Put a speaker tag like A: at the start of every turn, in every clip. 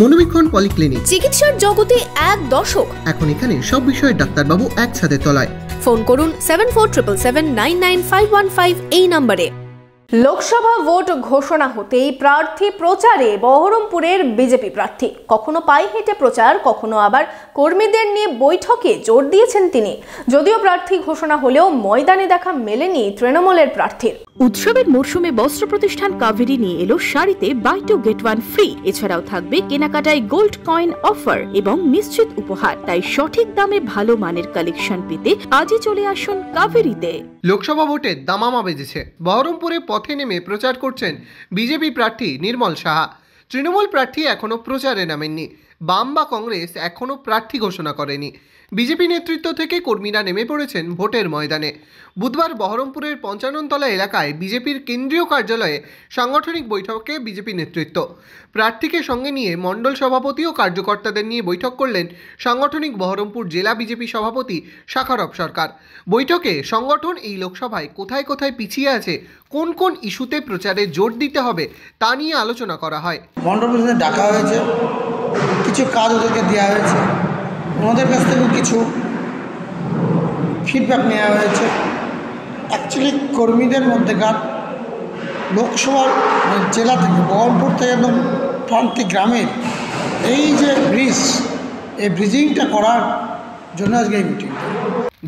A: মনোবীক্ষণ polyclinic,
B: চিকিৎসার জগতে এক দশক।
A: এখন এখানে সব বিষয়ে ডাক্তারবাবু একসাথে তলায়।
B: ফোন করুন 7477799515 এই নম্বরে। লোকসভা ভোট ঘোষণা হতেই প্রার্থী প্রচারে বহরমপুরের বিজেপি প্রার্থী। কখনো পায়ে হেঁটে প্রচার, কখনো আবার কর্মীদের নিয়ে বৈঠকে জোর দিয়েছেন তিনি। যদিও প্রার্থী ঘোষণা হলেও ময়দানে দেখা মেলেনি তৃণমূলের প্রার্থীর।
C: উৎসবের মরশুমে বস্ত্র প্রতিষ্ঠান কাভেরি নিয়ে এলো শাড়িতে buy two get one free. এছাড়াও থাকবে কেনাকাটায় গোল্ড কয়েন অফার এবং নিশ্চিত উপহার। তাই সঠিক দামে ভালো মানের কালেকশন পেতে আজই চলে আসুন কাভেরিতে।
A: লোকসভা ভোটের দামামা বেজেছে। বহরমপুরে পথে নেমে প্রচার করছেন বিজেপি প্রার্থী নির্মল সাহা। তৃণমূল প্রার্থী এখনও প্রচারে নামেননি। বাম বা কংগ্রেস এখনও প্রার্থী ঘোষণা করেনি। বিজেপি নেতৃত্ব থেকে কর্মীরা নেমে পড়েছেন ভোটের ময়দানে। বুধবার বহরমপুরের পঞ্চাননতলা এলাকায় বিজেপির কেন্দ্রীয় কার্যালয়ে সাংগঠনিক বৈঠকে বিজেপি নেতৃত্ব। প্রার্থীকে সঙ্গে নিয়ে মণ্ডল সভাপতি ও কার্যকর্তাদের নিয়ে বৈঠক করলেন সাংগঠনিক বহরমপুর জেলা বিজেপি সভাপতি শাখারব সরকার। বৈঠকে সংগঠন এই লোকসভায় কোথায় কোথায় পিছিয়ে আছে, কোন কোন ইস্যুতে প্রচারে জোর দিতে হবে তা নিয়ে আলোচনা করা হয়।
D: মণ্ডল পরিষদে ডাকা হয়েছে, কিছু কাজ ওদেরকে দেওয়া হয়েছে, ওনাদের কাছ থেকেও কিছু ফিডব্যাক নেওয়া হয়েছে। অ্যাকচুয়ালি কর্মীদের মধ্যেকার লোকসভার জেলা থেকে বহরমপুর থেকে একদম প্রান্তিক গ্রামের এই যে ব্রিজ, এই ব্রিজিংটা করার জন্য আজকে এই মিটিংটা।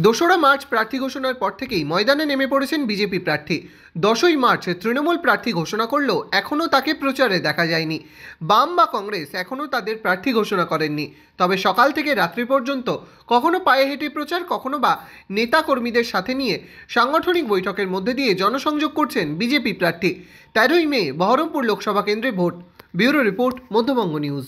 A: 2রা মার্চ প্রার্থী ঘোষণার পর থেকেই ময়দানে নেমে পড়েছেন বিজেপি প্রার্থী। 10ই মার্চ তৃণমূল প্রার্থী ঘোষণা করলেও এখনও তাকে প্রচারে দেখা যায়নি। বাম বা কংগ্রেস এখনও তাদের প্রার্থী ঘোষণা করেননি। তবে সকাল থেকে রাত্রি পর্যন্ত কখনো পায়ে হেঁটে প্রচার, কখনো বা নেতা কর্মীদের সাথে নিয়ে সাংগঠনিক বৈঠকের মধ্যে দিয়ে জনসংযোগ করছেন বিজেপি প্রার্থী। 13ই মে বহরমপুর লোকসভা কেন্দ্রে vote. Bureau report, Madhyabanga news.